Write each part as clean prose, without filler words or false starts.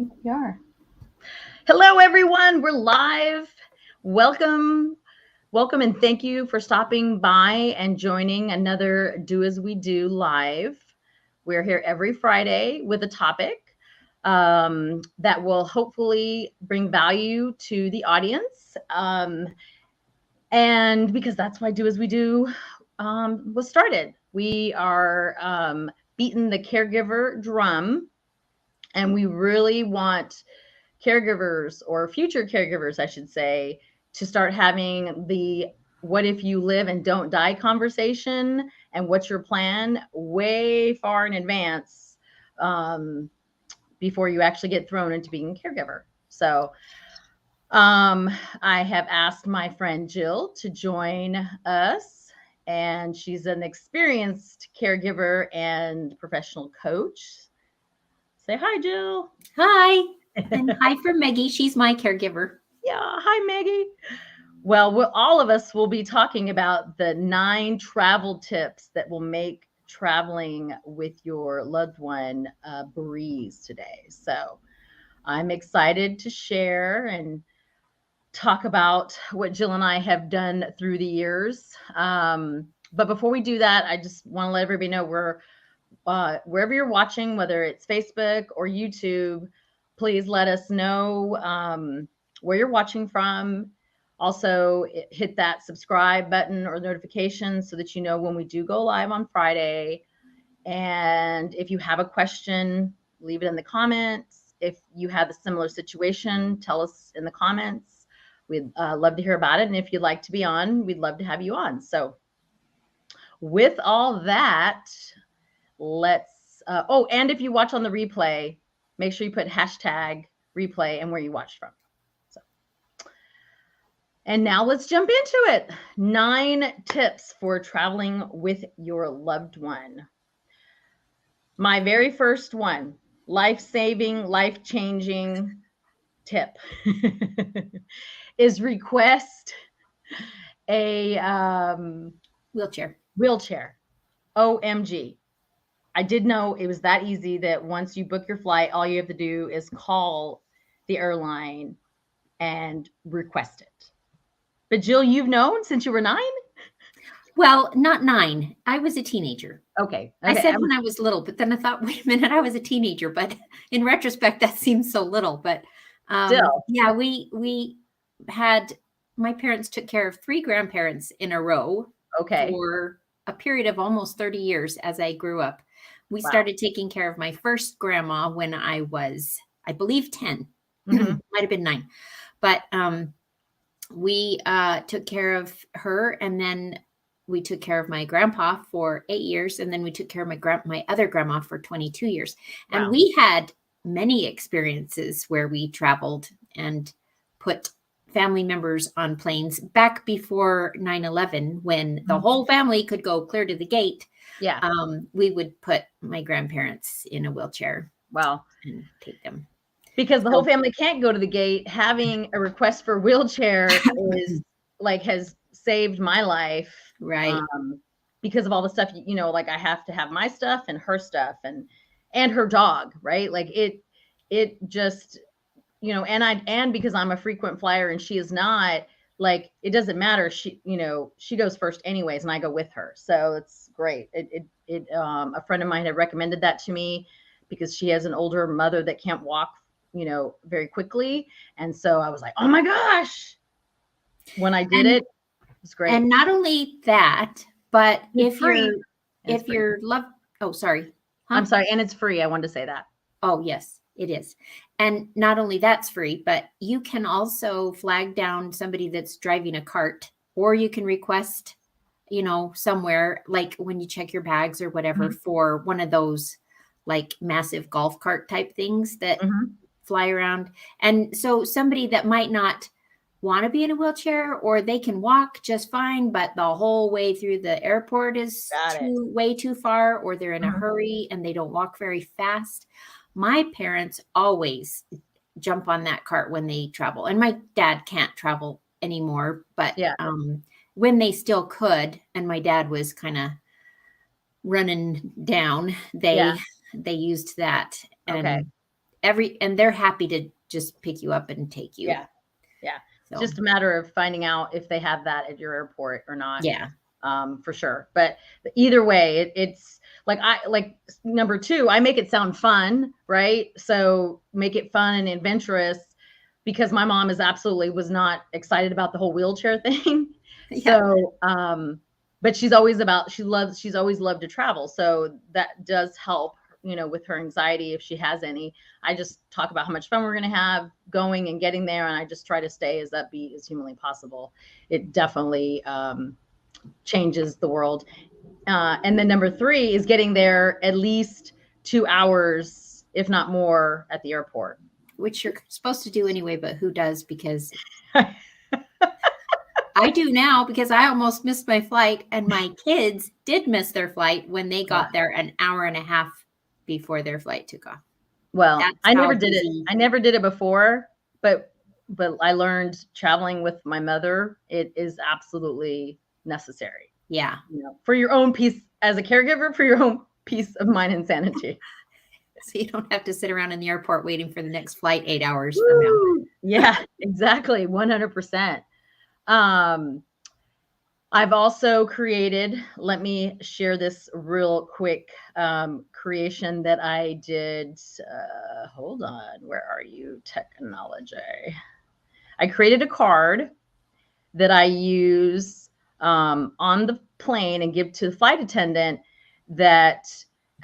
think we are. Hello, everyone. We're live. Welcome. Welcome and thank you for stopping by and joining another Do As We Do live. We're here every Friday with a topic that will hopefully bring value to the audience. And because that's why Do As We Do was started. We are beating the caregiver drum, and we really want caregivers, or future caregivers, I should say, to start having the what if you live and don't die conversation, and what's your plan way far in advance before you actually get thrown into being a caregiver. So I have asked my friend Jill to join us, and she's an experienced caregiver and professional coach. Say hi, Jill. Hi. And hi from Maggie. She's my caregiver. Yeah. Hi, Maggie. Well, all of us will be talking about the 9 travel tips that will make traveling with your loved one a breeze today. So I'm excited to share and talk about what Jill and I have done through the years. But before we do that, I just want to let everybody know we're wherever you're watching, whether it's Facebook or YouTube, please let us know where you're watching from. Also, hit that subscribe button or notification so that you know when we do go live on Friday. And if you have a question, leave it in the comments. If you have a similar situation, tell us in the comments. We'd love to hear about it. And if you'd like to be on, we'd love to have you on. So with all that, let's and if you watch on the replay, make sure you put hashtag replay and where you watched from. So, and now let's jump into it. 9 tips for traveling with your loved one. My very first one, life-saving, life-changing tip is request a wheelchair. OMG. I did know it was that easy, that once you book your flight, all you have to do is call the airline and request it. But Jill, you've known since you were 9? Well, not 9. I was a teenager. Okay. I said when I was little, but then I thought, wait a minute, I was a teenager. But in retrospect, that seems so little. But still, yeah, we had, my parents took care of 3 grandparents in a row. Okay. For a period of almost 30 years as I grew up. We started taking care of my first grandma when I was, I believe, 10. Might have been 9. But we took care of her, and then we took care of my grandpa for 8 years, and then we took care of my other grandma for 22 years. And we had many experiences where we traveled and put family members on planes back before 9/11, when the whole family could go clear to the gate. Yeah. We would put my grandparents in a wheelchair. Wow. And take them. Because the whole family can't go to the gate. Having a request for a wheelchair is has saved my life. Right. Because of all the stuff, like I have to have my stuff and her stuff and her dog, right? Like it just, and because I'm a frequent flyer and she is not, like, it doesn't matter. She goes first anyways, and I go with her. So it's great. A friend of mine had recommended that to me because she has an older mother that can't walk, very quickly. And so I was like, oh my gosh, when I did it was great. And not only that, but if you're oh, sorry. Huh? I'm sorry. And it's free. I wanted to say that. Oh, yes, it is. And not only that's free, but you can also flag down somebody that's driving a cart, or you can request, somewhere, like when you check your bags or whatever, for one of those like massive golf cart type things that fly around. And so somebody that might not want to be in a wheelchair, or they can walk just fine, but the whole way through the airport is way too far, or they're in a hurry and they don't walk very fast. My parents always jump on that cart when they travel, and my dad can't travel anymore, but when they still could, and my dad was kind of running down, they used that. And and they're happy to just pick you up and take you. Yeah. Yeah. So, Just a matter of finding out if they have that at your airport or not. yeah. For sure. But either way, it's like number 2, I make it sound fun, right? So make it fun and adventurous, because my mom was not excited about the whole wheelchair thing. Yeah. So, but she's always loved to travel. So that does help, with her anxiety, if she has any. I just talk about how much fun we're going to have going and getting there. And I just try to stay as upbeat as humanly possible. It definitely, changes the world. And then number 3 is getting there at least 2 hours, if not more, at the airport. Which you're supposed to do anyway, but who does? Because I do now, because I almost missed my flight, and my kids did miss their flight when they got there an hour and a half before their flight took off. Well, I never did it. I never did it before, but I learned traveling with my mother, it is absolutely necessary. Yeah. For your own peace as a caregiver, for your own peace of mind and sanity. So you don't have to sit around in the airport waiting for the next flight 8 hours from now. Yeah, exactly. 100%. I've also created, let me share this real quick, creation that I did. Hold on. Where are you, technology? I created a card that I use on the plane and give to the flight attendant that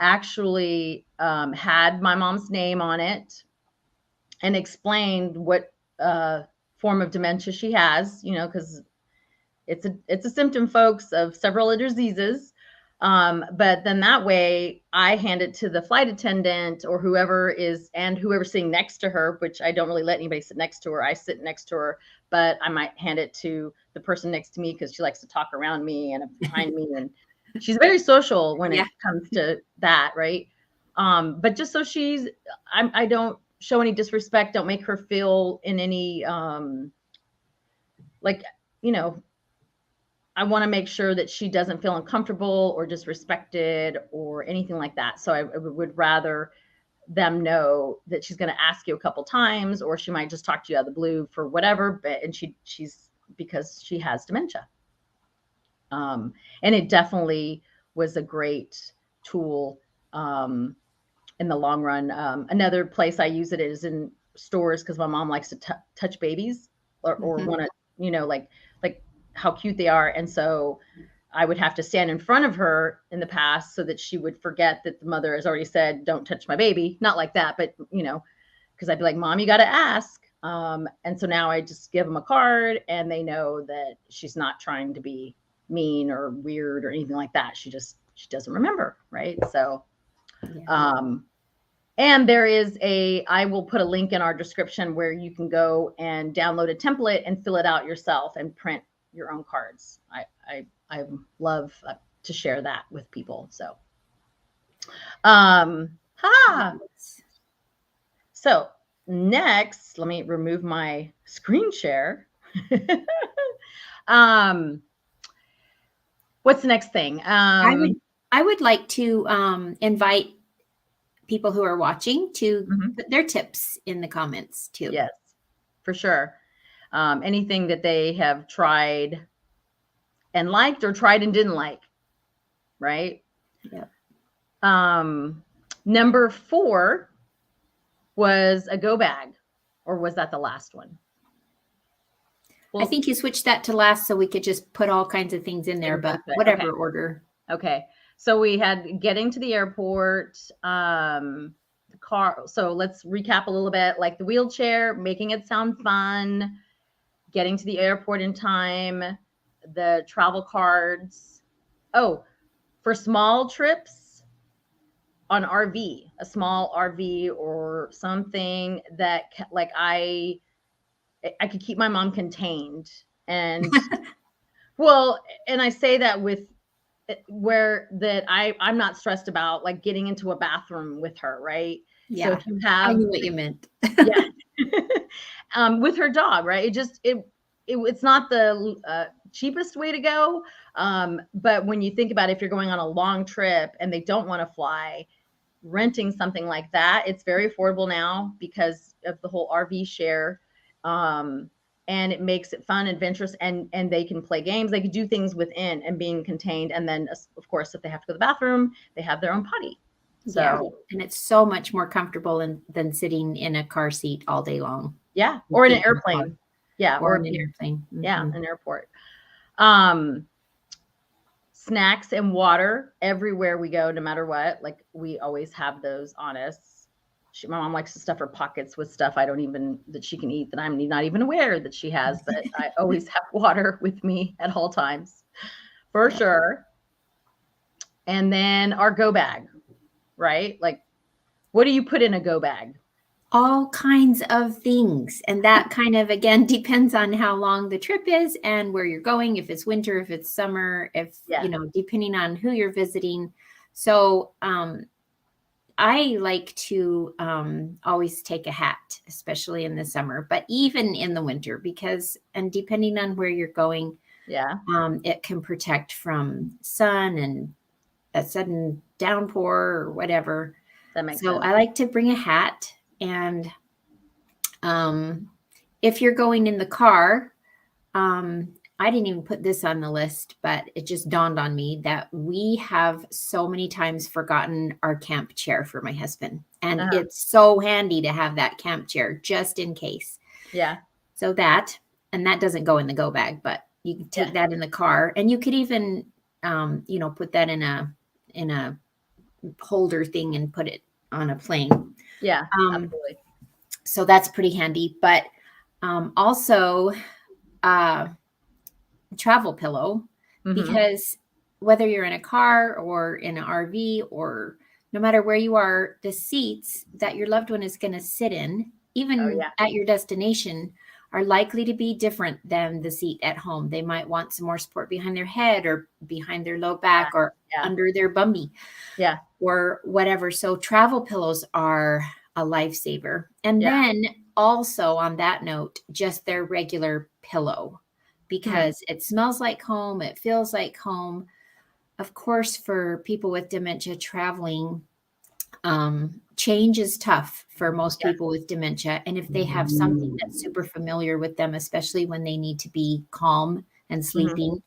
actually had my mom's name on it and explained what form of dementia she has, because it's a symptom, folks, of several other diseases. But then that way I hand it to the flight attendant or whoever's sitting next to her, which I don't really let anybody sit next to her. I sit next to her, but I might hand it to the person next to me because she likes to talk around me and behind me. And she's very social when it comes to that. Right. But just so I don't show any disrespect, don't make her feel in any, I want to make sure that she doesn't feel uncomfortable or disrespected or anything like that. So I would rather them know that she's going to ask you a couple times, or she might just talk to you out of the blue for whatever, and she's because she has dementia. And it definitely was a great tool in the long run. Another place I use it is in stores, because my mom likes to touch babies or want to, like how cute they are. And so I would have to stand in front of her in the past so that she would forget that the mother has already said, don't touch my baby. Not like that, but because I'd be like, Mom, you got to ask. And so now I just give them a card and they know that she's not trying to be mean or weird or anything like that. She doesn't remember. Right. So, and I will put a link in our description where you can go and download a template and fill it out yourself and print your own cards. I love to share that with people. So, so next, let me remove my screen share. What's the next thing? I would like to invite people who are watching to put their tips in the comments too. Yes, for sure. Anything that they have tried and liked or tried and didn't like, right? Yeah. Number 4 was a go bag, or was that the last one? Well, I think you switched that to last so we could just put all kinds of things in there, but whatever order. Okay. So we had getting to the airport, the car. So let's recap a little bit, like the wheelchair, making it sound fun, getting to the airport in time, the travel cards. Oh, for small trips on RV, a small RV or something that like I could keep my mom contained. And well, and I say that with I'm not stressed about like getting into a bathroom with her. Right. Yeah. So if you have, I knew what you meant. Yeah. With her dog, right? It's not the cheapest way to go. But when you think about it, if you're going on a long trip and they don't want to fly, renting something like that. It's very affordable now because of the whole RV share. And it makes it fun, adventurous, and they can play games. They can do things within and being contained. And then, of course, if they have to go to the bathroom, they have their own potty. So, yeah, and it's so much more comfortable than sitting in a car seat all day long. Yeah, or in an airplane. Yeah, or in an airplane. Yeah, an airport. Snacks and water everywhere we go, no matter what. Like, we always have those on us. My mom likes to stuff her pockets with stuff that she can eat that I'm not even aware that she has, but I always have water with me at all times, for sure. And then our go bag, right? Like, what do you put in a go bag? All kinds of things. And that kind of, again, depends on how long the trip is and where you're going, if it's winter, if it's summer, depending on who you're visiting. So, I like to always take a hat, especially in the summer, but even in the winter, and depending on where you're going, it can protect from sun and a sudden downpour or whatever. That makes sense. So I like to bring a hat. And if you're going in the car, I didn't even put this on the list, but it just dawned on me that we have so many times forgotten our camp chair for my husband. And it's so handy to have that camp chair just in case. Yeah. So that doesn't go in the go bag, but you can take that in the car, and you could even, put that in a holder thing and put it on a plane. Yeah, absolutely. So that's pretty handy. But also, travel pillow, because whether you're in a car or in an RV or no matter where you are, the seats that your loved one is going to sit in, even at your destination, are likely to be different than the seat at home. They might want some more support behind their head or behind their low back or under their bumby or whatever. So travel pillows are a lifesaver. And then also on that note, just their regular pillow, because it smells like home. It feels like home. Of course, for people with dementia traveling, change is tough for most people with dementia. And if they have something that's super familiar with them, especially when they need to be calm and sleeping.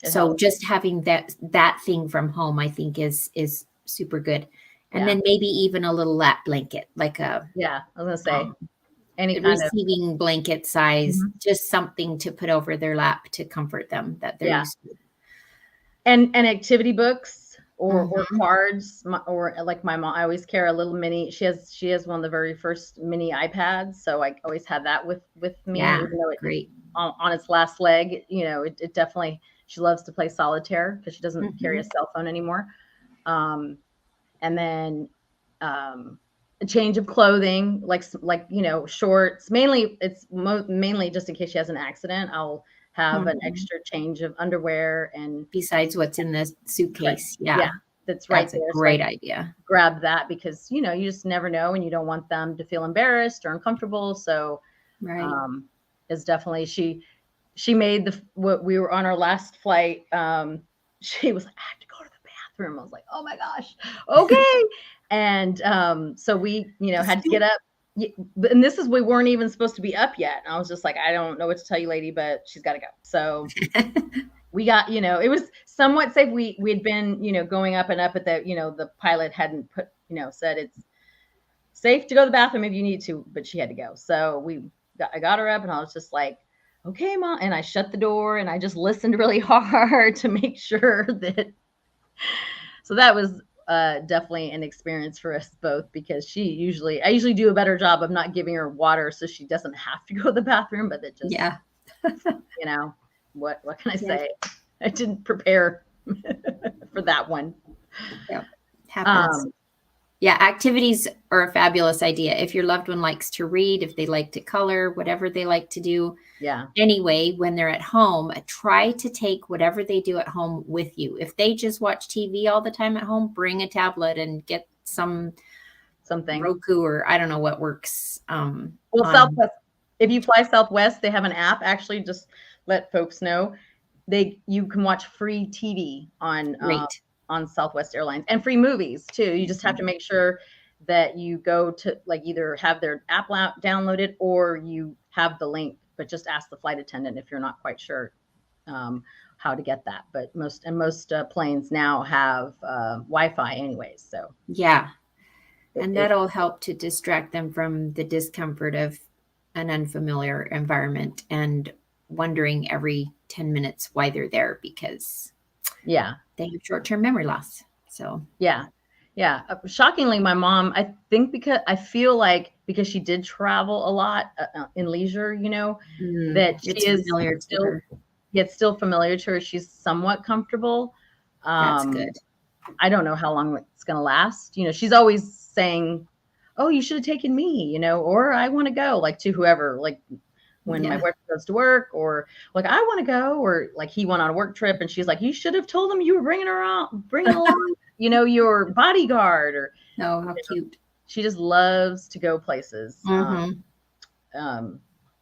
So just having that thing from home, I think is super good. And then maybe even a little lap blanket, like I was gonna say any kind receiving blanket size, just something to put over their lap to comfort them that they're used to. And activity books or cards, or like my mom, I always carry a little mini. She has one of the very first mini iPads, so I always have that with me. Yeah, even though great. On its last leg, it definitely. She loves to play solitaire because she doesn't carry a cell phone anymore. And then a change of clothing, like shorts. Mainly, it's mainly just in case she has an accident. I'll have an extra change of underwear, and besides what's in the suitcase. That's right. That's a great idea. Grab that because you just never know, and you don't want them to feel embarrassed or uncomfortable. So, it's definitely she made what we were on our last flight. She was like, I have to go to the bathroom. I was like, oh my gosh, okay. And so we, had to get up. And we weren't even supposed to be up yet. And I was just like, I don't know what to tell you, lady, but she's got to go. So we got, it was somewhat safe. We'd been, going up and up at the pilot hadn't said it's safe to go to the bathroom if you need to, but she had to go. So I got her up and I was just like, okay, Mom. And I shut the door and I just listened really hard to make sure that. So that was definitely an experience for us both, because I usually do a better job of not giving her water so she doesn't have to go to the bathroom, but it just, what can I say? I didn't prepare for that one. Yeah, happens. Activities are a fabulous idea. If your loved one likes to read, if they like to color, whatever they like to do. Yeah. Anyway, when they're at home, try to take whatever they do at home with you. If they just watch TV all the time at home, bring a tablet and get something Roku, or I don't know what works. Southwest. If you fly Southwest, they have an app. Actually, just let folks know you can watch free TV on. Great. on Southwest Airlines, and free movies too. You just have to make sure that you go to like either have their app downloaded or you have the link, but just ask the flight attendant if you're not quite sure how to get that. But most planes now have Wi-Fi anyways. So yeah. And that'll help to distract them from the discomfort of an unfamiliar environment and wondering every 10 minutes why they're there, because they have short-term memory loss. So yeah. Shockingly, my mom, I think because she did travel a lot in leisure, that she is familiar to her. It's still familiar to her. She's somewhat comfortable. That's good. I don't know how long it's going to last. She's always saying, "Oh, you should have taken me," or "I want to go," like to whoever, like when my boyfriend goes to work, or like I want to go, or like he went on a work trip and she's like, "You should have told him you were bringing along, your bodyguard." Or how cute. She just loves to go places.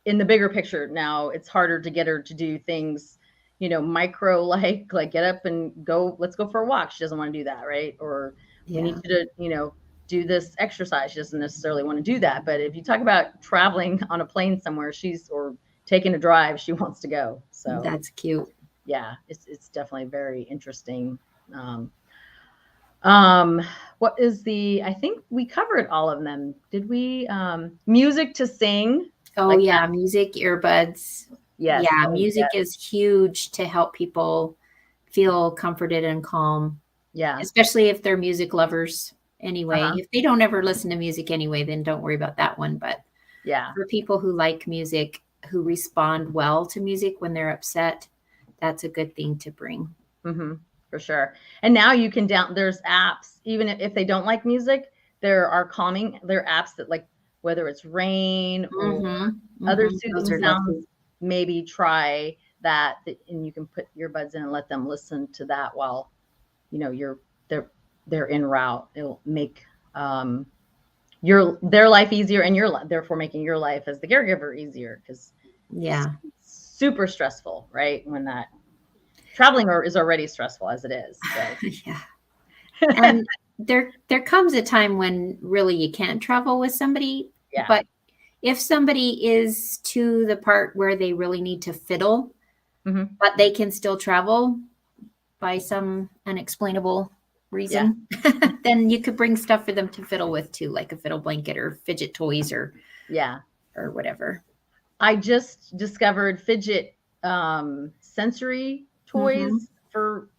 In the bigger picture now, it's harder to get her to do things, micro, like get up and go, let's go for a walk. She doesn't want to do that, right? Or we need you to, do this exercise. She doesn't necessarily want to do that. But if you talk about traveling on a plane somewhere, or taking a drive, she wants to go. So that's cute. Yeah, it's definitely very interesting. What is I think we covered all of them. Did we? Music to sing. Oh, like yeah. That. Music, earbuds. Yes. Yeah. Music is huge to help people feel comforted and calm. Yeah. Especially if they're music lovers anyway. If they don't ever listen to music anyway, then don't worry about that one. But for people who like music, who respond well to music when they're upset, that's a good thing to bring. Mm-hmm. For sure. And now you can there's apps, even if they don't like music, there are apps that, like, whether it's rain or other soothing sounds, maybe try that, and you can put earbuds in and let them listen to that while, they're en route. It'll make their life easier, and therefore making your life as the caregiver easier, because it's super stressful, right? When that traveling is already stressful as it is. So. And there comes a time when really you can't travel with somebody. Yeah. But if somebody is to the part where they really need to fiddle, but they can still travel by some unexplainable reason, then you could bring stuff for them to fiddle with too, like a fiddle blanket or fidget toys or whatever. I just discovered fidget sensory toys for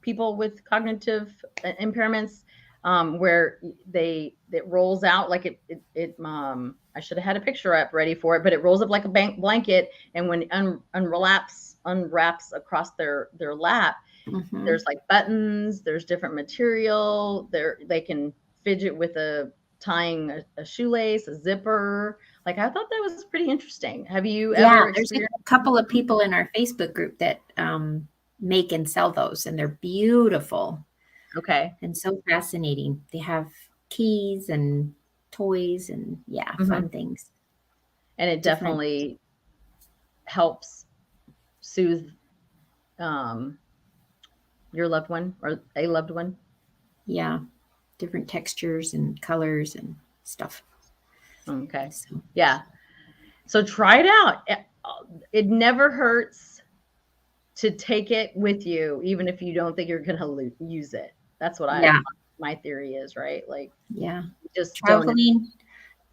people with cognitive impairments, where it rolls out like it I should have had a picture up ready for it, but it rolls up like a blanket, and when unwraps across their lap, there's like buttons, there's different material there. They can fidget with tying a shoelace, a zipper. Like, I thought that was pretty interesting. Have you ever experienced? There's a couple of people in our Facebook group that make and sell those, and they're beautiful. Okay. And so fascinating. They have keys and toys and fun things. And it definitely helps soothe your loved one or a loved one. Yeah. Different textures and colors and stuff. Okay. So try it out. It never hurts to take it with you, even if you don't think you're going to use it. That's what my theory is, right? Like, just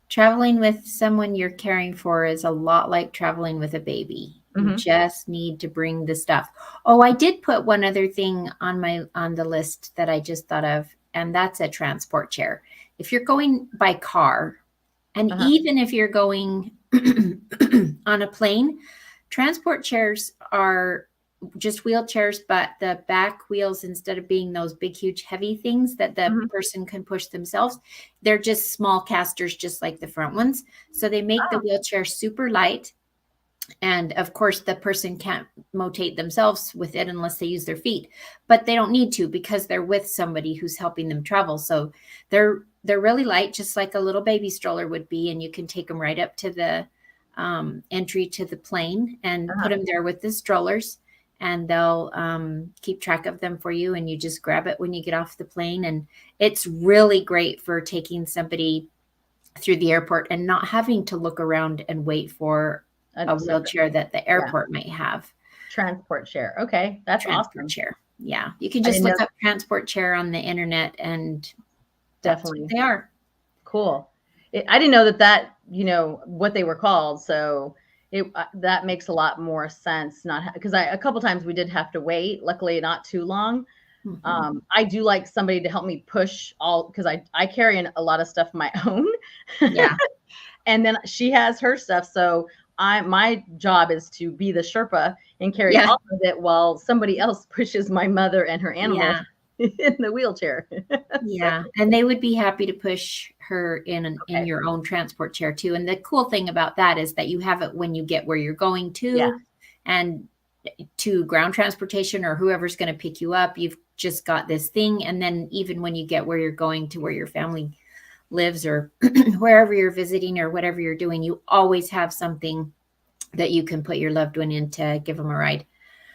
traveling with someone you're caring for is a lot like traveling with a baby. You just need to bring the stuff. Oh, I did put one other thing on the list that I just thought of, and that's a transport chair. If you're going by car, and even if you're going on a plane, transport chairs are just wheelchairs, but the back wheels, instead of being those big, huge, heavy things that the person can push themselves, they're just small casters, just like the front ones. So they make the wheelchair super light. And of course, the person can't motate themselves with it unless they use their feet, but they don't need to because they're with somebody who's helping them travel. So they're really light, just like a little baby stroller would be. And you can take them right up to the entry to the plane and put them there with the strollers. and they'll keep track of them for you, and you just grab it when you get off the plane. And it's really great for taking somebody through the airport and not having to look around and wait for a wheelchair that the airport might have. Transport chair. Okay, that's Transport awesome. chair. Yeah, you can just look up transport chair on the internet, and definitely they are cool. I didn't know that what they were called, so that makes a lot more sense. Not because a couple times we did have to wait. Luckily, not too long. Mm-hmm. I do like somebody to help me push all, because I carry in a lot of stuff of my own. Yeah. And then she has her stuff, so my job is to be the Sherpa and carry all of it while somebody else pushes my mother and her animal in the wheelchair. Yeah, and they would be happy to push her in your own transport chair too. And the cool thing about that is that you have it when you get where you're going to, and to ground transportation or whoever's going to pick you up. You've just got this thing, and then even when you get where you're going to, where your family lives, or wherever you're visiting or whatever you're doing, you always have something that you can put your loved one in to give them a ride.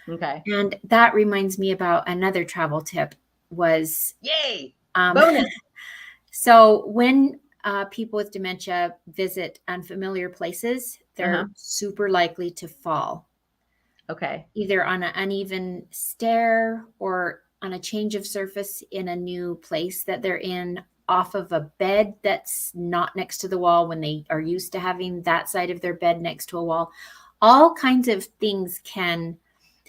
Okay. And that reminds me about another travel tip was bonus. So when people with dementia visit unfamiliar places, they're super likely to fall. Okay. Either on an uneven stair or on a change of surface in a new place that they're in, off of a bed that's not next to the wall when they are used to having that side of their bed next to a wall. All kinds of things can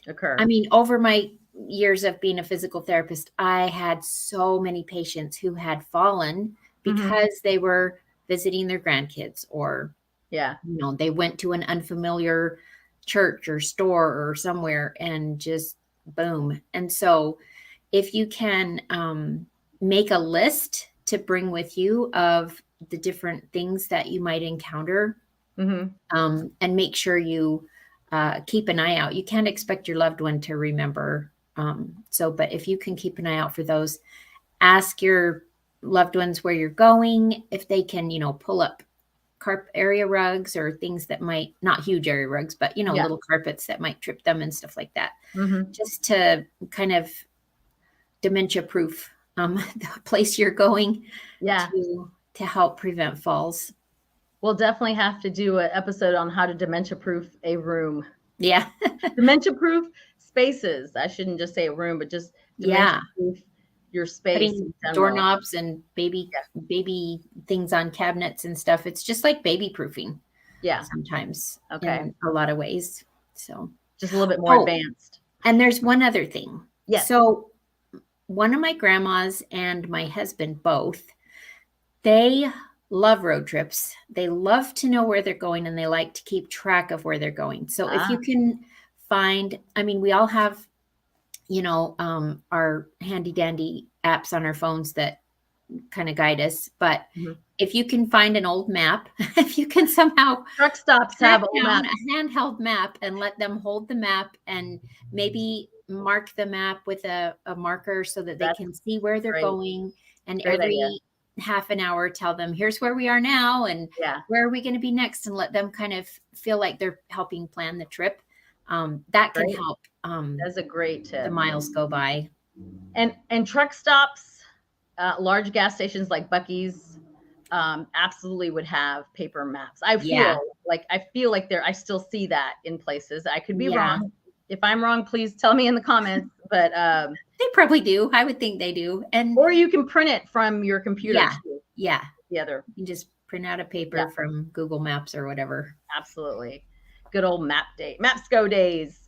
occur. I mean, over my years of being a physical therapist, I had so many patients who had fallen because they were visiting their grandkids, or they went to an unfamiliar church or store or somewhere and just boom. And so if you can make a list to bring with you of the different things that you might encounter, and make sure you keep an eye out. You can't expect your loved one to remember. But if you can keep an eye out for those, ask your loved ones where you're going, if they can, pull up area rugs or things that might, not huge area rugs, but, little carpets that might trip them and stuff like that. Just to kind of dementia proof the place you're going to help prevent falls. We'll definitely have to do an episode on how to dementia-proof a room. Yeah. Dementia-proof spaces. I shouldn't just say a room, but just dementia-proof your space. Putting doorknobs and baby things on cabinets and stuff. It's just like baby proofing. Yeah. Sometimes. Okay. In a lot of ways. So just a little bit more advanced. And there's one other thing. Yes. So one of my grandmas and my husband both, they love road trips. They love to know where they're going, and they like to keep track of where they're going. So if you can find, we all have, our handy dandy apps on our phones that kind of guide us. But if you can find an old map, if you can somehow truck stops have old a handheld map and let them hold the map and maybe mark the map with a marker so that they can see where they're going, and every half an hour tell them, here's where we are now and where are we going to be next, and let them kind of feel like they're helping plan the trip. That can help. That's a great tip. The miles go by. And truck stops, large gas stations like Buc-ee's, absolutely would have paper maps. I feel like I still see that in places. I could be wrong. If I'm wrong, please tell me in the comments. But they probably do. I would think they do. Or you can print it from your computer. Too. Yeah. The other. You can just print out a paper from Google Maps or whatever. Absolutely. Good old Mapsco days.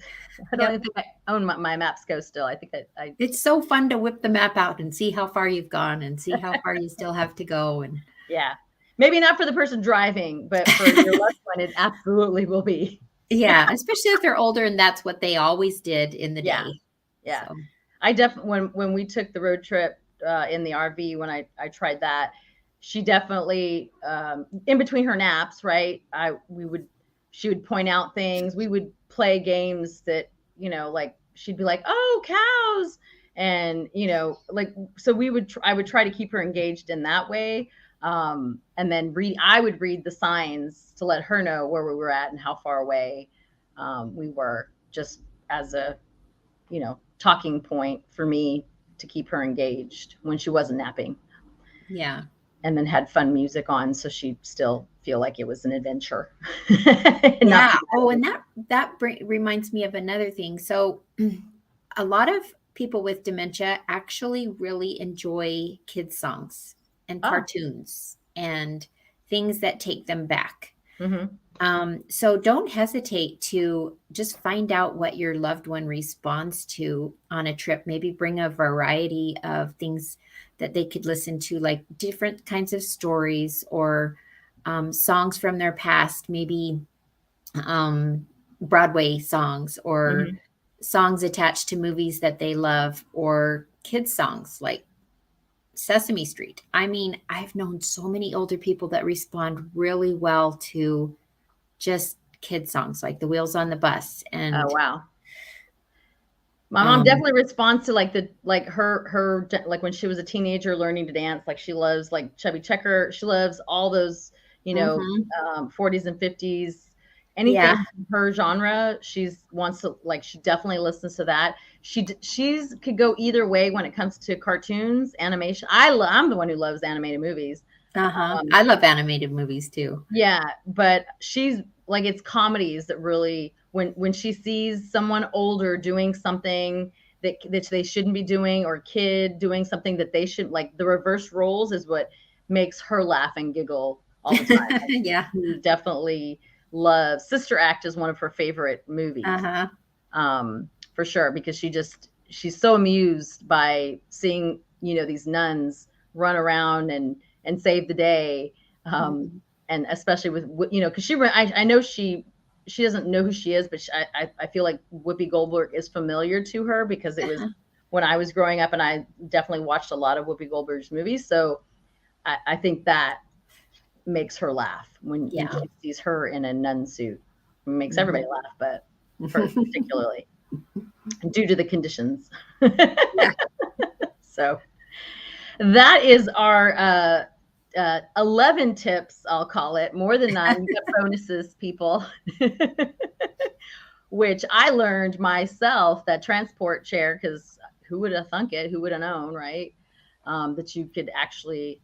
I don't even think I own my Mapsco still. I think I It's so fun to whip the map out and see how far you've gone and see how far you still have to go. And maybe not for the person driving, but for your loved one, it absolutely will be. Yeah, especially if they're older and that's what they always did in the day. Yeah. So. I definitely, when we took the road trip in the RV, when I tried that, she definitely, in between her naps, right? She would point out things. We would play games that, like she'd be like, oh, cows. And, so I would try to keep her engaged in that way. And then I would read the signs to let her know where we were at and how far away we were, just as a talking point for me to keep her engaged when she wasn't napping. Yeah. And then had fun music on so she'd still feel like it was an adventure. Yeah. Oh, and that reminds me of another thing. So a lot of people with dementia actually really enjoy kids songs and cartoons and things that take them back. So don't hesitate to just find out what your loved one responds to on a trip. Maybe bring a variety of things that they could listen to, like different kinds of stories or songs from their past, maybe Broadway songs or songs attached to movies that they love, or kids songs like Sesame Street. I mean, I've known so many older people that respond really well to just kid songs like The Wheels on the Bus. And oh wow, my mom definitely responds to like her like when she was a teenager learning to dance. Like she loves like Chubby Checker. She loves all those 40s and 50s. Anything her genre, she definitely listens to that. She's could go either way when it comes to cartoons, animation. I'm the one who loves animated movies. I love animated movies too. Yeah, but she's like, it's comedies that really, when she sees someone older doing something that they shouldn't be doing, or a kid doing something that they should, like the reverse roles is what makes her laugh and giggle all the time. Yeah, she definitely loves Sister Act is one of her favorite movies. For sure, because she's so amused by seeing these nuns run around and save the day, and especially with because I know she doesn't know who she is, but I feel like Whoopi Goldberg is familiar to her because it was when I was growing up, and I definitely watched a lot of Whoopi Goldberg's movies, so I think that makes her laugh when she sees her in a nun suit. It makes everybody laugh, but her particularly due to the conditions. So that is our 11 tips, I'll call it. More than 9. We got bonuses, people. Which I learned myself, that transport chair, because who would have thunk it? Who would have known, right? That you could actually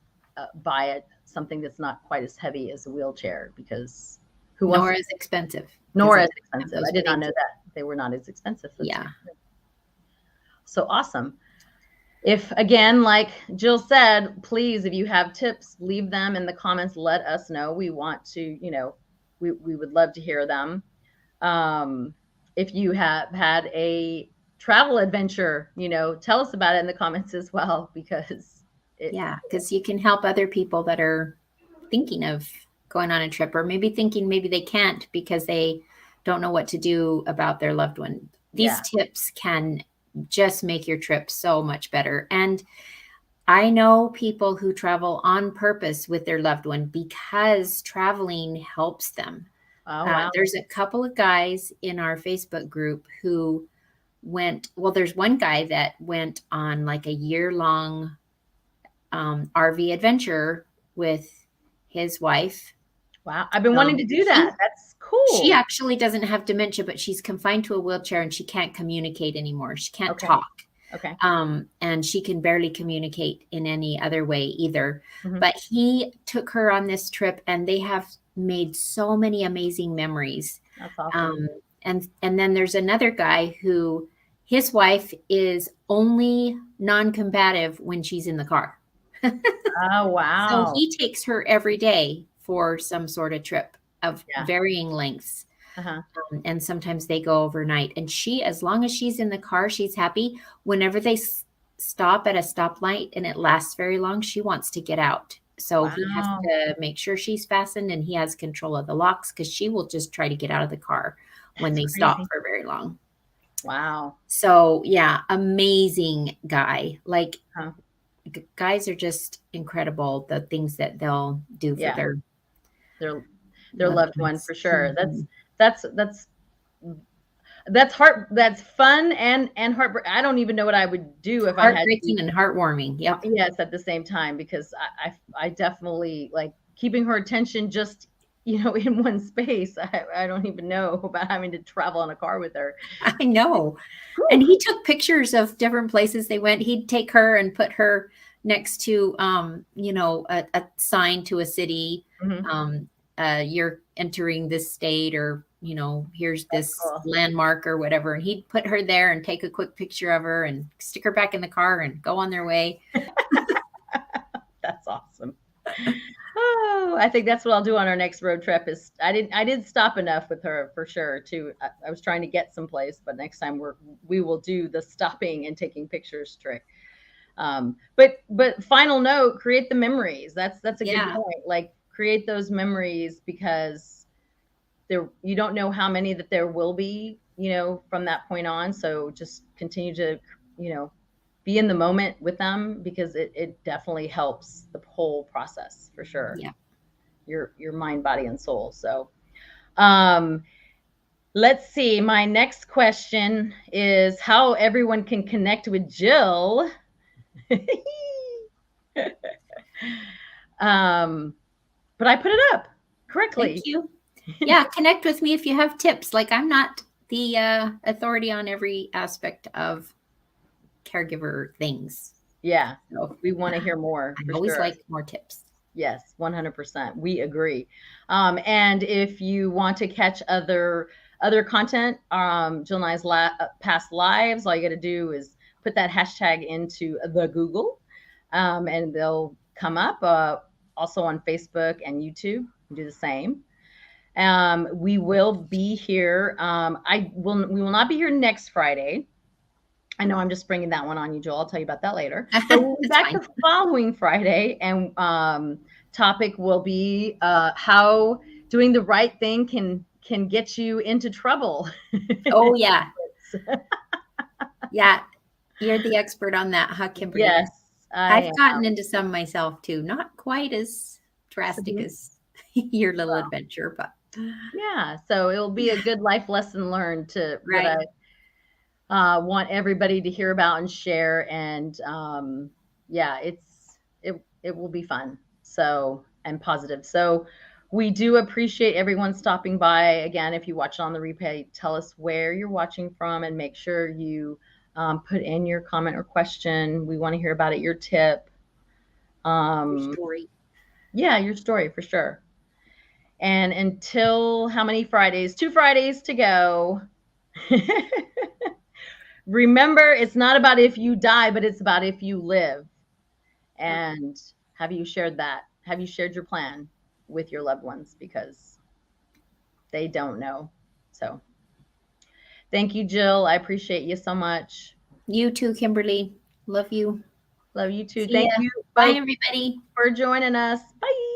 buy something that's not quite as heavy as a wheelchair, because nor as expensive. I did not know that they were not as expensive. Yeah. So awesome. If, again, like Jill said, please, if you have tips, leave them in the comments. Let us know. We want to, we would love to hear them. If you have had a travel adventure, tell us about it in the comments as well, because you can help other people that are thinking of going on a trip, or maybe thinking maybe they can't because they don't know what to do about their loved one. These tips can just make your trip so much better. And I know people who travel on purpose with their loved one because traveling helps them. Oh, wow. There's a couple of guys in our Facebook group who there's one guy that went on like a year-long RV adventure with his wife. Wow. I've been wanting to do that. That's cool. She actually doesn't have dementia, but she's confined to a wheelchair and she can't communicate anymore. She can't talk. Okay. And she can barely communicate in any other way either. But he took her on this trip, and they have made so many amazing memories. That's awesome. And then there's another guy who his wife is only non-combative when she's in the car. Oh, wow. So he takes her every day for some sort of trip of varying lengths. And sometimes they go overnight. And she, as long as she's in the car, she's happy. Whenever they stop at a stoplight and it lasts very long, she wants to get out. So he has to make sure she's fastened, and he has control of the locks, because she will just try to get out of the car when they stop for very long. Wow. So amazing guy. Like guys are just incredible. The things that they'll do for their loved one, for sure. That's fun and heartbreaking. I don't even know what I would do if I had heartbreaking and heartwarming. Yep. Yes, at the same time, because I definitely like keeping her attention just in one space. I don't even know about having to travel in a car with her. I know. And Whew. he took pictures of different places they went. He'd take her and put her next to, a sign to a city. Mhm. Um, you're entering this state, or, here's That's this cool. landmark or whatever. And he'd put her there and take a quick picture of her and stick her back in the car and go on their way. That's awesome. Oh, I think that's what I'll do on our next road trip. Is I did stop enough with her for sure. I was trying to get someplace, but next time we will do the stopping and taking pictures trick. But final note, create the memories. That's a good Yeah. point. Like, create those memories, because you don't know how many that there will be, from that point on. So just continue to, be in the moment with them, because it definitely helps the whole process for sure. Yeah. Your mind, body, and soul. So um let's see. My next question is how everyone can connect with Jill. um but I put it up Thank correctly. you. Yeah. Connect with me if you have tips. Like, I'm not the authority on every aspect of caregiver things. Yeah, So we want to hear more I for always sure. like more tips. Yes, 100%. We agree. And if you want to catch other content, Jill and I's past lives, all you got to do is put that hashtag into the Google, and they'll come up. Also on Facebook and YouTube, do the same. We will be here. We will not be here next Friday. I know I'm just bringing that one on you, Joel. I'll tell you about that later. But we'll be That's back fine. the following Friday, and topic will be how doing the right thing can get you into trouble. Oh, yeah. Yeah. You're the expert on that, huh, Kimberly? Yes, I I've gotten am. into some myself too. Not quite as drastic as your little adventure, but Yeah, so it'll be a good life lesson learned to that right. I want everybody to hear about and share. And yeah, it will be fun. So, and positive. So we do appreciate everyone stopping by. Again, if you watch it on the replay, tell us where you're watching from, and make sure you put in your comment or question. We want to hear about it, your tip. Your Um, story. yeah, your story for sure. And until how many Fridays? 2 Fridays to go. Remember, it's not about if you die, but it's about if you live. Yeah. And have you shared that? Have you shared your plan with your loved ones? Because they don't know. So thank you, Jill. I appreciate you so much. You too, Kimberly. Love you. Love you too. See Thank ya. you Bye, both everybody. for joining us. Bye.